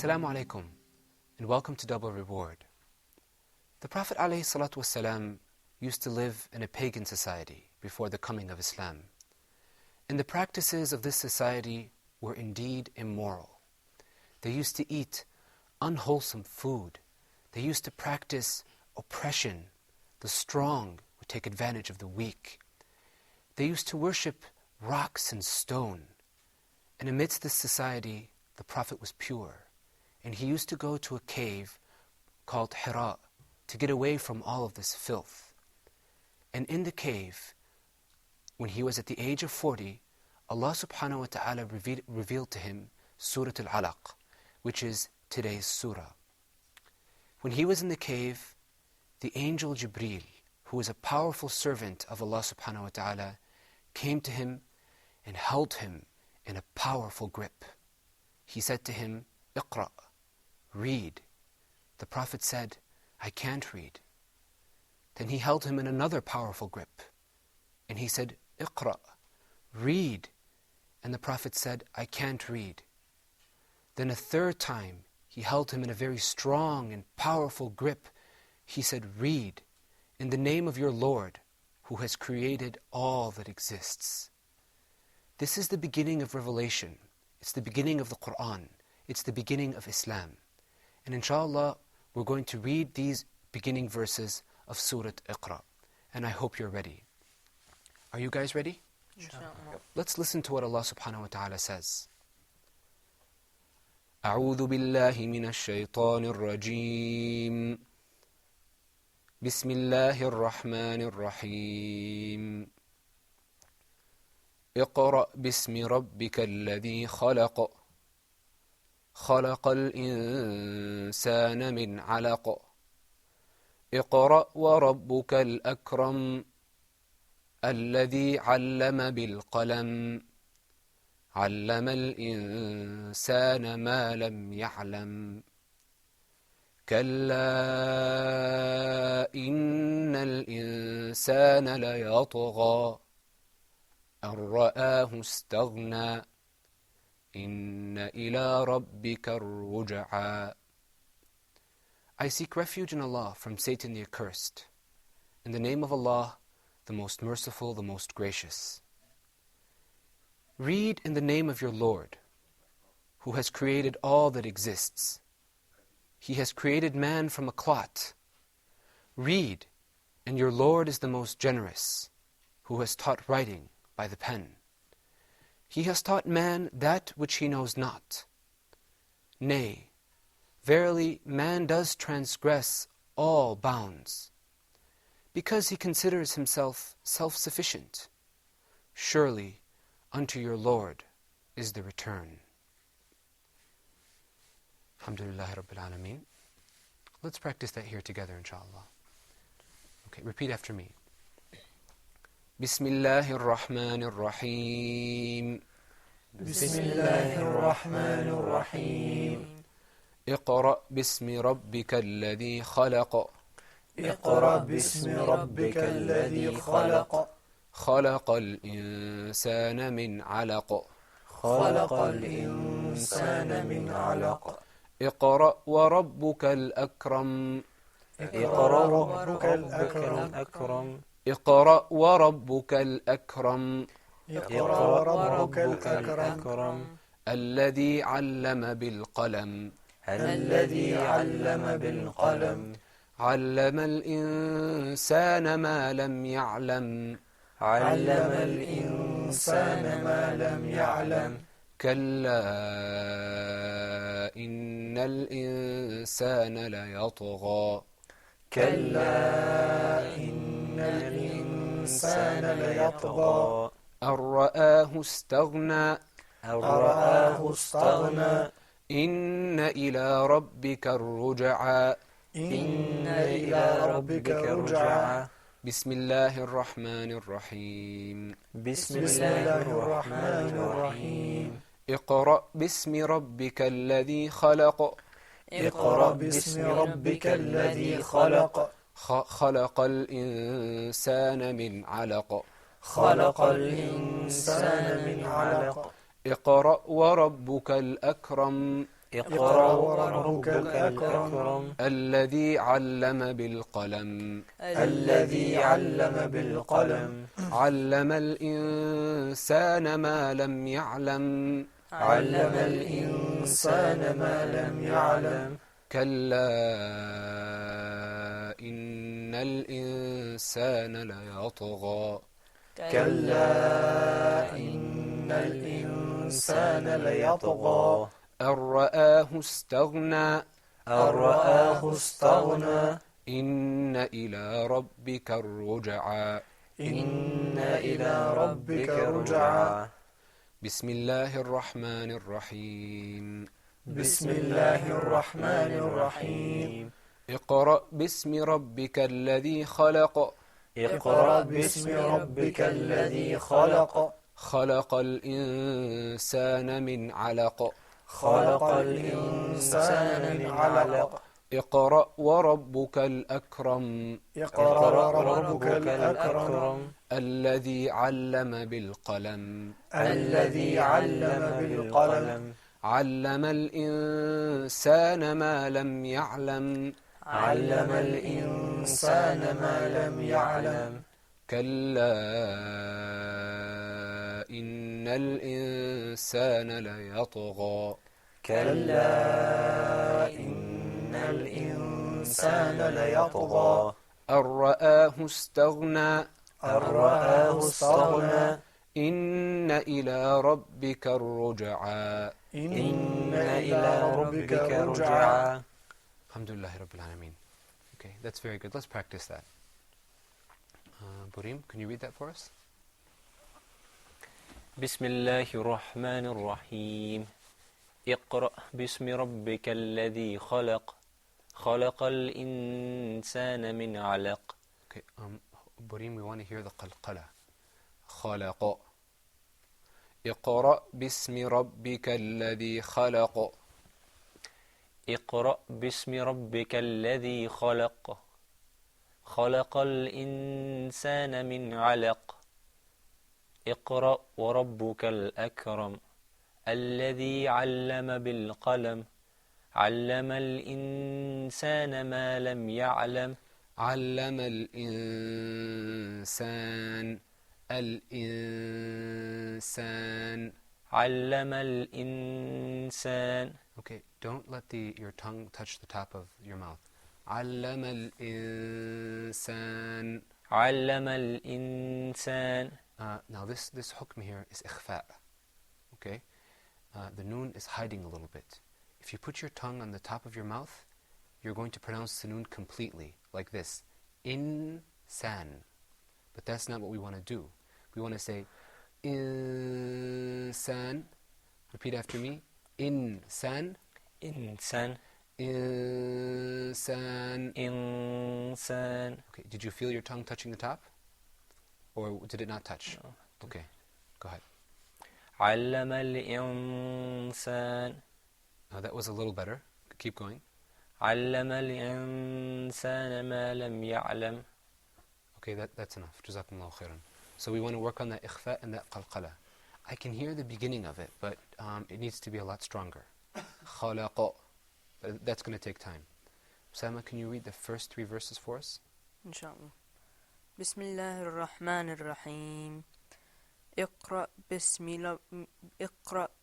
Assalamu alaikum, and welcome to Double Reward. The Prophet ﷺ used to live in a pagan society before the coming of Islam. And the practices of this society were indeed immoral. They used to eat unwholesome food. They used to practice oppression. The strong would take advantage of the weak. They used to worship rocks and stone. And amidst this society, the Prophet was pure. And he used to go to a cave called Hira to get away from all of this filth. And in the cave, when he was at the age of 40, Allah subhanahu wa ta'ala revealed to him Surah Al-Alaq, which is today's surah. When he was in the cave, the angel Jibreel, who was a powerful servant of Allah subhanahu wa ta'ala, came to him and held him in a powerful grip. He said to him, Iqra, read. The Prophet said, I can't read. Then he held him in another powerful grip. And he said, Iqra, read. And the Prophet said, I can't read. Then a third time, he held him in a very strong and powerful grip. He said, read, in the name of your Lord, who has created all that exists. This is the beginning of revelation. It's the beginning of the Quran. It's the beginning of Islam. And inshallah, we're going to read these beginning verses of Surah Iqra. And I hope you're ready. Are you guys ready? Inshallah. Let's listen to what Allah subhanahu wa ta'ala says. أعوذ بالله من الشيطان الرجيم بسم الله الرحمن الرحيم اقرأ باسم ربك الذي خلق خلق الإنسان من علق اقرأ وربك الأكرم الذي علم بالقلم علم الإنسان ما لم يعلم كلا إن الإنسان ليطغى أن رآه استغنى إن إلى ربك الرجعى. I seek refuge in Allah from Satan the accursed. In the name of Allah, the most merciful, the most gracious. Read in the name of your Lord, who has created all that exists. He has created man from a clot. Read, and your Lord is the most generous, who has taught writing by the pen. He has taught man that which he knows not. Nay, verily man does transgress all bounds, because he considers himself self-sufficient. Surely, unto your Lord is the return. Alhamdulillahi Rabbil Alameen. Let's practice that here together, inshallah. Okay, repeat after me. Bismillahir Rahmanir Rahim. Bismillahir Rahmanir Rahim. اقرأ باسم ربك الذي خلق اقرأ باسم ربك الذي خلق خلق الإنسان من علق خلق الإنسان من علق اقرأ وربك الأكرم اقرأ وربك الأكرم اقرأ وربك الأكرم اقرأ وربك الأكرم الذي علم بالقلم الذي علم بالقلم علم الإنسان ما لم يعلم علم الإنسان ما لم يعلم كلا إن الإنسان ليطغى كلا إن الإنسان ليطغى أن رآه استغنى أن رآه استغنى إن إلى ربك الرجعى إن إلى ربك الرجعى بسم الله الرحمن الرحيم بسم الله الرحمن الرحيم اقرأ باسم ربك الذي خلق اقرأ باسم ربك الذي خلق خلق الإنسان من علق خلق الإنسان من علق اقرأ وربك الأكرم اقرأ وربك الأكرم الذي علم بالقلم الذي علم بالقلم علم الإنسان ما لم يعلم علم الإنسان ما لم يعلم كلا إن الإنسان ليطغى كلا إن الإنسان ليطغى أن رآه استغنى أن رآه استغنى إن إلى ربك الرجعى إن إلى ربك رجعا بسم الله الرحمن الرحيم بسم الله الرحمن الرحيم اقرأ باسم ربك الذي خلق اقرأ باسم ربك الذي خلق خلق الإنسان من علق خلق الإنسان من علق اقرأ وربك الأكرم اقرأ وربك الأكرم الذي علم بالقلم الذي علم بالقلم علم الإنسان ما لم يعلم علم الإنسان ما لم يعلم كلا إن الإنسان ليطغى كلا إن الإنسان ليطغى أن رآه استغنى أن رآه استغنى إن إلى ربك الرجعى إن إلى ربك رجعا Alhamdulillah Rabbil Alameen. Okay, that's very good. Let's practice that. Burim, can you read that for us? بسم الله الرحمن الرحيم اقرأ باسم ربك الذي خلق خلق الإنسان من علق Okay, Burim, we want to hear the qalqala. خلق. اقرأ باسم ربك الذي خلق. اقرأ باسم ربك الذي خلق خلق الإنسان من علق اقرأ وربك الأكرم الذي علم بالقلم علم الإنسان ما لم يعلم علم الإنسان الإنسان علم الإنسان Okay, don't let your tongue touch the top of your mouth. علم الإنسان علم الإنسان Now this hukm here is ikhfa. Okay? The noon is hiding a little bit. If you put your tongue on the top of your mouth, you're going to pronounce the noon completely, like this. Insan. But that's not what we want to do. We want to say insan. Repeat after me. Insan. إنسان Insan. إنسان Okay, did you feel your tongue touching the top? Or did it not touch? No. Okay, go ahead. علم الإنسان That was a little better. Keep going. علم الإنسان ما لم يعلم Okay, that's enough. Jazakumullahu khairan. So we want to work on that ikhfa and that qalqala. I can hear the beginning of it, but it needs to be a lot stronger. خلق. That's going to take time. Osama, can you read the first 3 verses for us? إن شاء الله. بسم الله الرحمن الرحيم اقرأ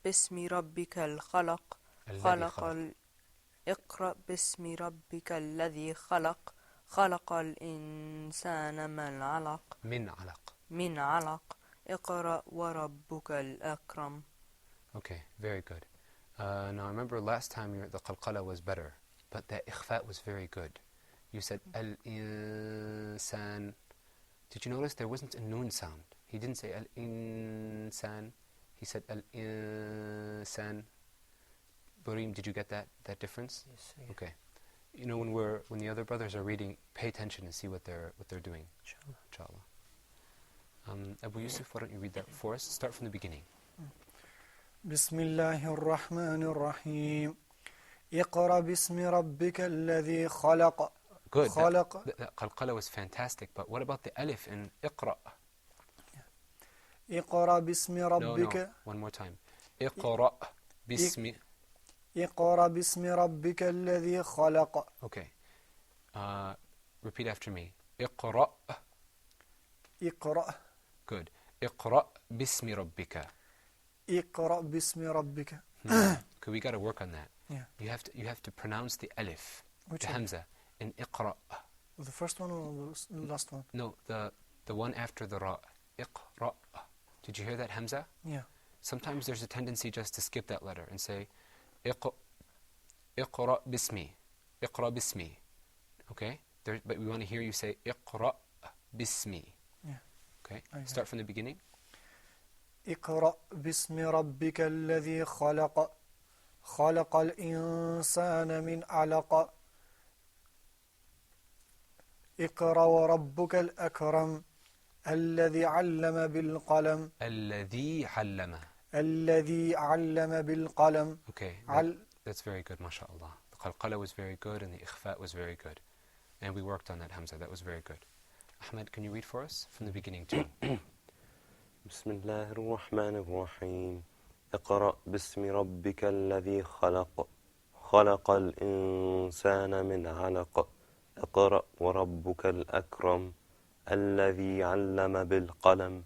باسم ربك الخلق اقرأ باسم ربك الذي خلق خلق الإنسان من علق اقرأ وربك الأكرم. Okay, very good. Now remember last time the qalqala was better, but the ikhfa was very good. You said al-insan. Did you notice there wasn't a noon sound? He didn't say al-insan. He said al-insan. Burim, did you get that difference? Yes, Okay. You know when the other brothers are reading, pay attention and see what they're doing. Inshallah. Abu Yusuf, why don't you read that for us? Start from the beginning. بسم الله الرحمن الرحيم اقرأ باسم ربك الذي خلق Good. خلق That qalqala was fantastic, but what about the alif in iqra? اقرأ باسم ربك No, one more time. اقرأ باسم اقرأ باسم ربك الذي خلق. Okay. Repeat after me. اقرأ. اقرأ. Good. اقرأ باسم ربك. اقرأ باسم ربك. Okay, we got to work on that. Yeah. You have to pronounce the alif, Which the alif? hamza, in اقرأ. The first one or the last one? No, the one after the ra. اقرأ. Did you hear that hamza? Yeah. Sometimes there's a tendency just to skip that letter and say اقرأ باسمي. اقرأ باسمي. Okay? But we want to hear you say اقرأ باسمي. Yeah. Okay? Okay. Start from the beginning. اقرأ باسم ربك الذي خلق. خلق الإنسان من علق. اقرأ وربك الأكرم الذي علم بالقلم. الذي علم. الذي علم بالقلم. Okay, that's very good, mashallah. The qalqala was very good and the ikhfa was very good. And we worked on that hamza, that was very good. Ahmad, can you read for us from the beginning too? بسم الله الرحمن الرحيم اقرأ باسم ربك الذي خلق خلق الإنسان من علق اقرأ وربك الأكرم الذي علم بالقلم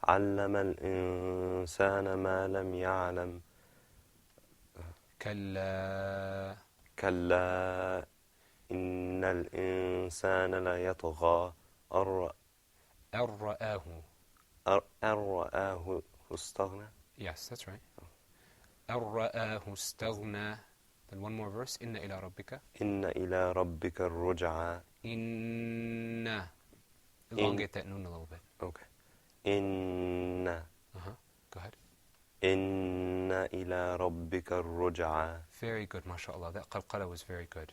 علم الإنسان ما لم يعلم كلا كلا إن الإنسان ليطغى أرآه. أن رآه استغنى. Yes, that's right. أرآه استغنى. Then one more verse. إن إلى ربك. إن إلى ربك الرجعى. إن. Elongate that noon a little bit. Okay. إن. Go ahead. إن إلى ربك الرجعى. Very good, mashallah. That qalqala was very good.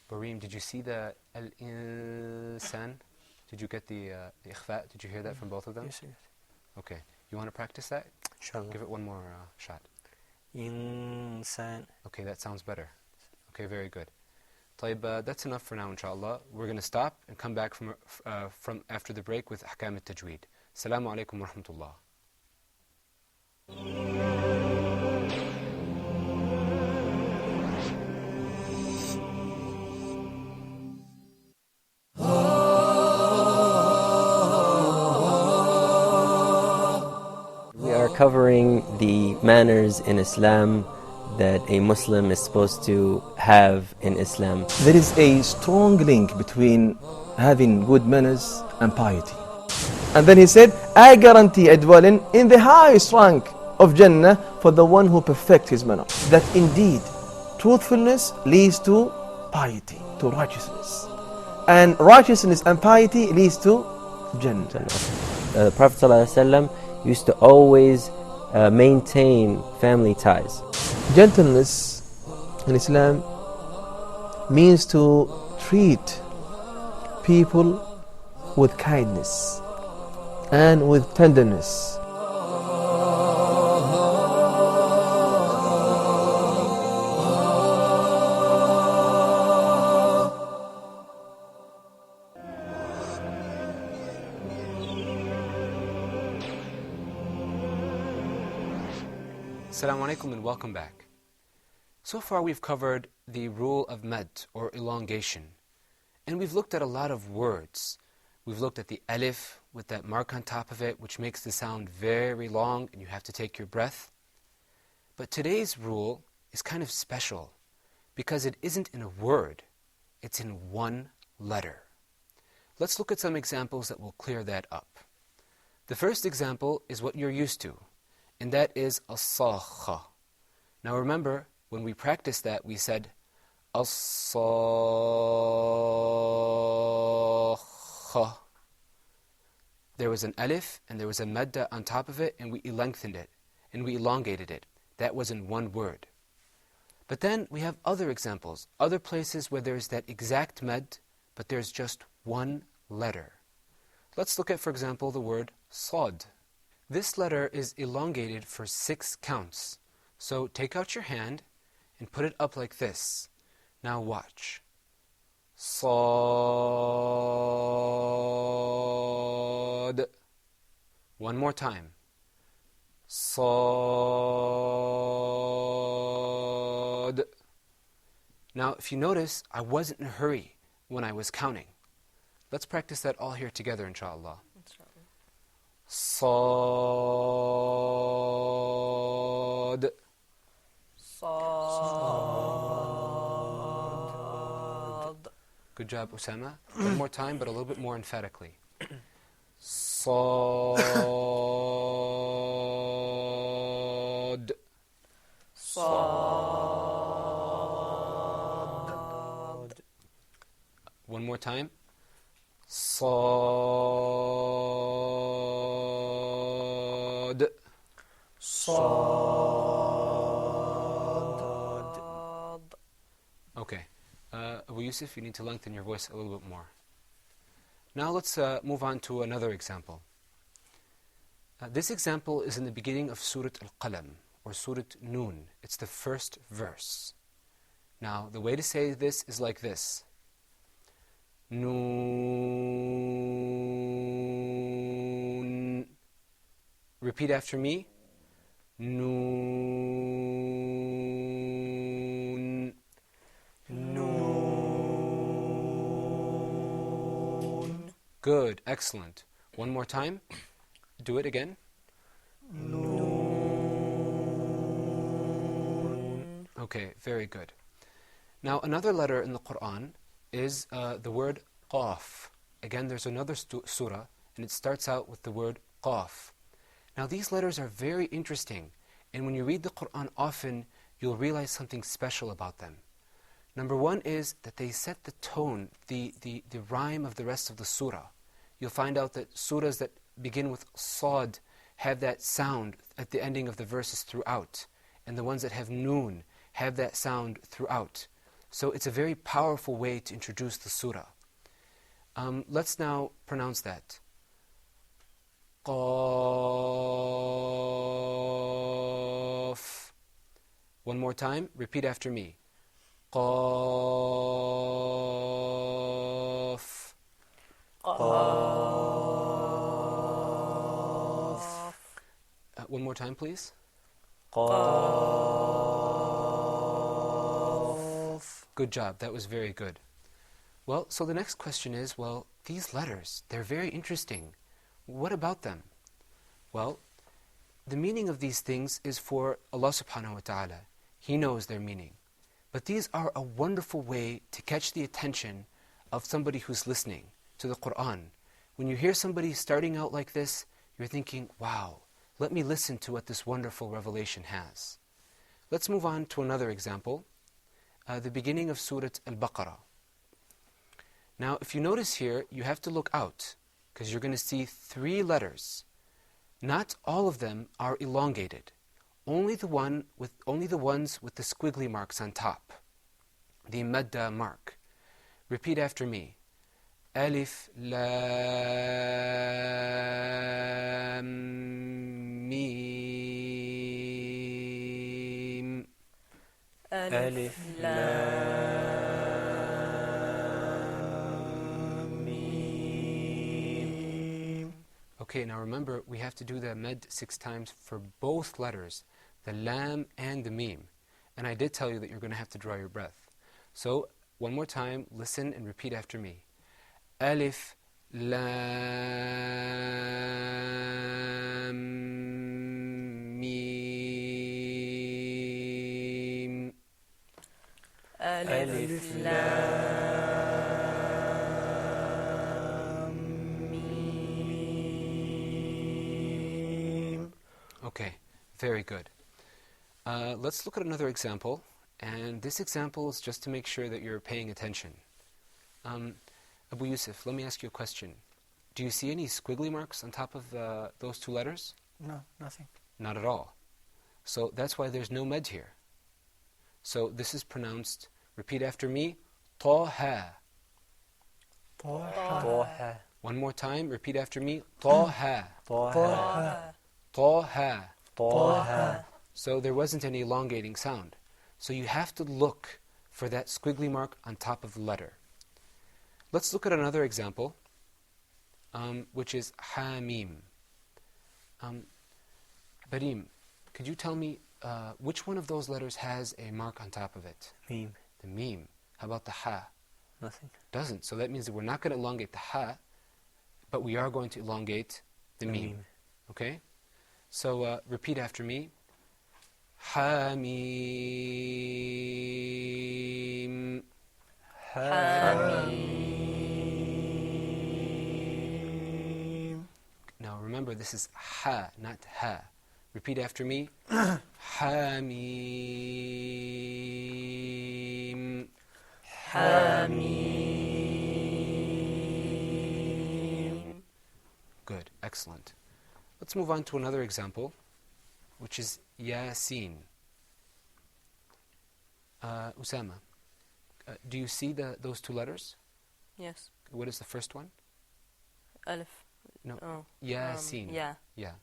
Bareem, did you see the al-insan? Did you get the ikhfa? Did you hear that from both of them? Yes, yes. Okay. You want to practice that? Inshallah. Give it one more shot. إنسان. Okay, that sounds better. Okay, very good. طيب, that's enough for now, inshallah. We're going to stop and come back from after the break with ahkam al-tajweed. Assalamu alaikum wa rahmatullah. We are covering the manners in Islam that a Muslim is supposed to have in Islam. There is a strong link between having good manners and piety. And then he said, I guarantee a dwelling in the highest rank of Jannah for the one who perfects his manner. That indeed, truthfulness leads to piety, to righteousness. And righteousness and piety leads to Jannah. The Prophet ﷺ used to always maintain family ties. Gentleness in Islam means to treat people with kindness and with tenderness. Assalamu alaikum and welcome back. So far we've covered the rule of mad or elongation. And we've looked at a lot of words. We've looked at the alif with that mark on top of it, which makes the sound very long and you have to take your breath. But today's rule is kind of special because it isn't in a word, it's in one letter. Let's look at some examples that will clear that up. The first example is what you're used to, and that is as-sakha. Now remember, when we practiced that, we said as-sakha. There was an alif and there was a madda on top of it, and we lengthened it and we elongated it. That was in one word. But then we have other examples, other places where there's that exact mad, but there's just one letter. Let's look at, for example, the word sad. This letter is elongated for 6 counts. So take out your hand and put it up like this. Now watch. Sad. One more time. Sad. Now, if you notice, I wasn't in a hurry when I was counting. Let's practice that all here together, inshallah. Sad. صاد. Good job, Osama. One more time, but a little bit more emphatically. Sad. صاد. One more time. Sad. صاد. Okay. Abu Yusuf, you need to lengthen your voice a little bit more. Now let's move on to another example. This example is in the beginning of Surah Al-Qalam, or Surah Noon. It's the first verse. Now, the way to say this is like this. Noon. Repeat after me. Noon. نون. Good, excellent. One more time. Do it again. نون. Okay, very good. Now, another letter in the Quran is the word Qaf. Again, there's another surah, and it starts out with the word Qaf. Now, these letters are very interesting, and when you read the Quran often, you'll realize something special about them. Number one is that they set the tone, the rhyme of the rest of the surah. You'll find out that surahs that begin with Sad have that sound at the ending of the verses throughout, and the ones that have Noon have that sound throughout. So it's a very powerful way to introduce the surah. Let's now pronounce that. Qaf. One more time, repeat after me. Qaf. قاف. One more time, please. قاف. Good job, that was very good. Well, so the next question is, well, these letters, they're very interesting. What about them? Well, the meaning of these things is for Allah subhanahu wa ta'ala. He knows their meaning. But these are a wonderful way to catch the attention of somebody who's listening to the Quran. When you hear somebody starting out like this, you're thinking, wow, let me listen to what this wonderful revelation has. Let's move on to another example, the beginning of Surah Al-Baqarah. Now, if you notice here, you have to look out, because you're going to see 3 letters. Not all of them are elongated. Only the ones with the squiggly marks on top, the madda mark. Repeat after me. Alif, Lam, Mim. ألف لام ميم. Okay, now remember, we have to do the med 6 times for both letters, the lam and the mim. And I did tell you that you're going to have to draw your breath. So, one more time, listen and repeat after me. Alif, Lam, Mim. ألف لام ميم. Okay, very good. Let's look at another example. And this example is just to make sure that you're paying attention. Abu Yusuf, let me ask you a question. Do you see any squiggly marks on top of those 2 letters? No, nothing. Not at all. So that's why there's no med here. So this is pronounced, repeat after me, Taha. طه. One more time, repeat after me, Taha. طه. Taha. طه. So there wasn't any elongating sound. So you have to look for that squiggly mark on top of the letter. Let's look at another example, which is Hamim. Barim, could you tell me which one of those letters has a mark on top of it? Mim. The meme. How about the ha? Nothing. Doesn't. So that means that we're not going to elongate the ha, but we are going to elongate the meme. Okay? So repeat after me. Hamim. Now remember, this is ha, not ha. Repeat after me. Hamim. Good, excellent. Let's move on to another example, which is Yasin. Osama, do you see those two letters? Yes. What is the first one? Alif. No. Oh. Yasin. Yeah. Yeah.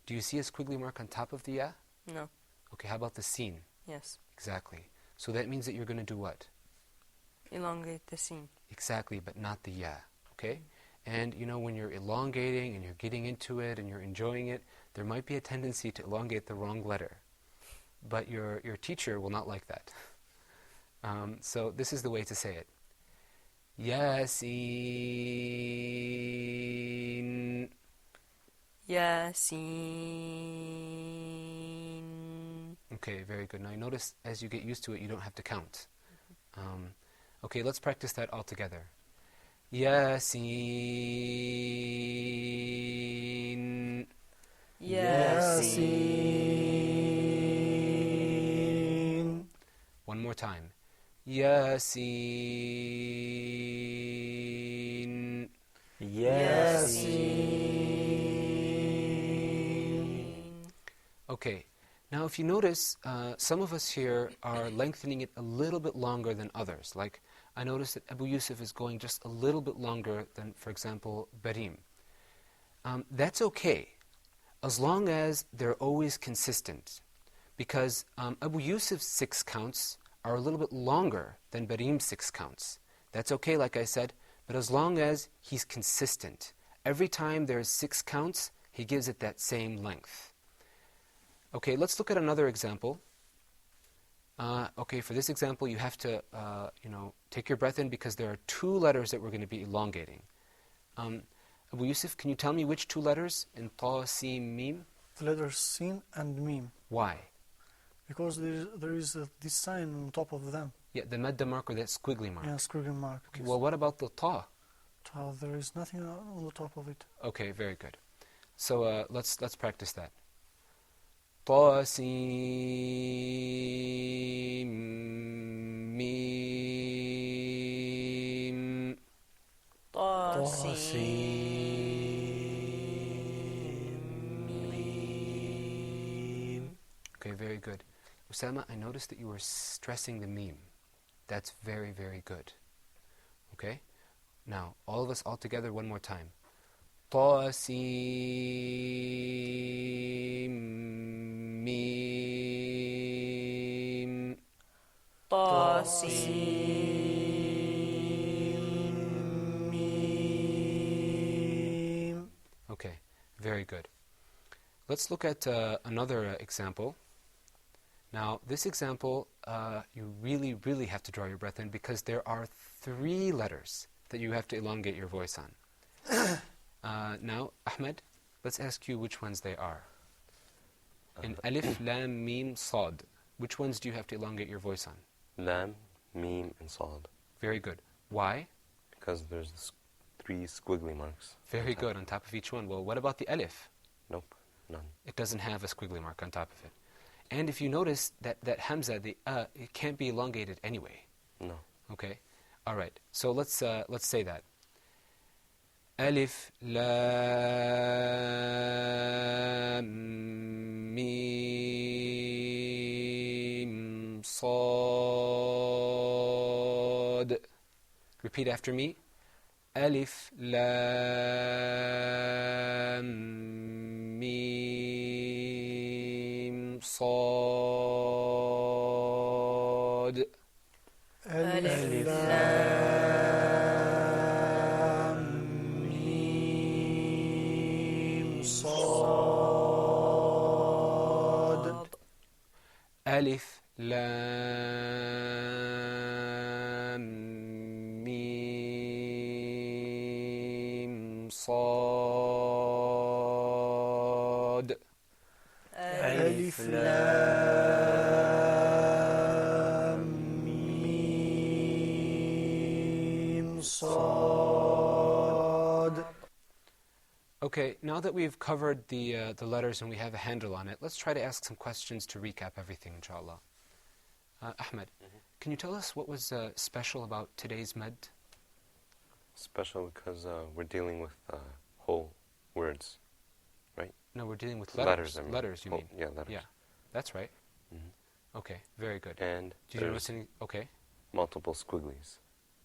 Do you see a squiggly mark on top of the ya? No. Okay, how about the sin? Yes. Exactly. So that means that you're going to do what? Elongate the sin. Exactly, but not the ya. Okay? And you know, when you're elongating and you're getting into it and you're enjoying it, there might be a tendency to elongate the wrong letter. But your teacher will not like that. So this is the way to say it. Yasin. Yasin. Okay, very good. Now you notice as you get used to it, you don't have to count. Okay, let's practice that all together. Yasin. Yasin. One more time. Yasin. Yasin. Okay, now if you notice, some of us here are lengthening it a little bit longer than others. Like, I noticed that Abu Yusuf is going just a little bit longer than, for example, Barim. That's okay, as long as they're always consistent. Because Abu Yusuf's 6 counts are a little bit longer than Barim's 6 counts. That's okay, like I said, but as long as he's consistent. Every time there's 6 counts, he gives it that same length. Okay, let's look at another example. Okay, for this example, you have to, take your breath in because there are 2 letters that we're going to be elongating. Abu Yusuf, can you tell me which 2 letters in Ta, Sin, Mim? The letters sin and mim. Why? Because there is this sign on top of them. Yeah, the madda mark or that squiggly mark. Yeah, squiggly mark. Okay, well, what about the Ta? There is nothing on the top of it. Okay, very good. So let's practice that. Ta, Sin, Mim. Okay, very good. Osama, I noticed that you were stressing the meme. That's very, very good. Okay? Now, all of us all together one more time. Ta, Sin, Mim. Ta, Sin, Mim. Okay, very good. Let's look at another example. Now, this example, you really, really have to draw your breath in because there are 3 letters that you have to elongate your voice on. Now, Ahmed, let's ask you which ones they are. In Alif, Lam, Mim, Sad, which ones do you have to elongate your voice on? Lam, Mim, and Sad. Very good. Why? Because there's 3 squiggly marks. Very good, on top of each one. Well, what about the Alif? Nope, none. It doesn't have a squiggly mark on top of it. And if you notice that Hamza, the it can't be elongated anyway. No. Okay? All right. So let's say that. Alif, Lam, Mim, Sad. Repeat after me. Alif, Lam, Mim, Sad. Alif, Lam, Mim, Sad. Alif, Lam, ألف لام ميم صاد. Okay, now that we've covered the letters and we have a handle on it, let's try to ask some questions to recap everything, inshallah. Ahmed, can you tell us what was special about today's med? Special because we're dealing with whole words, right? No, we're dealing with Letters, letters. I mean. Letters, you Whole- mean? Yeah, letters. Yeah, that's right. Mhm. Okay, very good. And Did you notice there's any? Okay, multiple squigglies.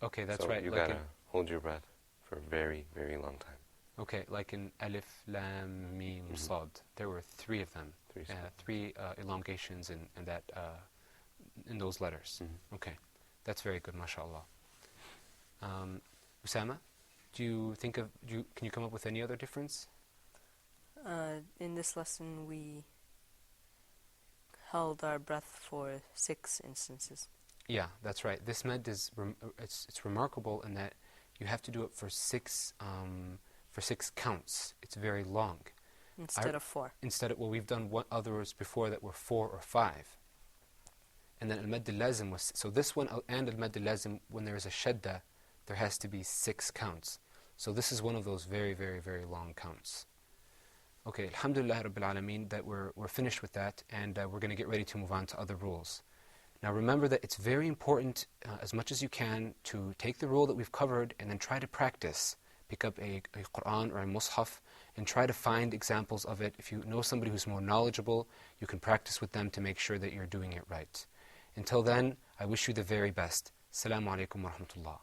okay, that's so right. you Like gotta hold your breath for a very, very long time. okay, like in Alif, Lam, Mim, Mhm. Sad, there were three of them. Three Three elongations in that in those letters. Mhm. Okay, that's very good, mashallah. Osama, do you think of? Can you come up with any other difference? In this lesson, we held our breath for 6 instances. Yeah, that's right. This med is it's remarkable in that you have to do it for six counts. It's very long. Instead of 4. Instead of, well, we've done others before that were 4 or 5. And then al-mad al-lazim was, so this one and al-mad al-lazim, when there is a shadda, there has to be 6 counts. So this is one of those very, very, very long counts. Okay, alhamdulillah rabbil alameen that we're finished with that, and we're going to get ready to move on to other rules. Now remember that it's very important, as much as you can, to take the rule that we've covered and then try to practice. Pick up a Quran or a Mus'haf and try to find examples of it. If you know somebody who's more knowledgeable, you can practice with them to make sure that you're doing it right. Until then, I wish you the very best. Assalamu alaikum wa rahmatullah.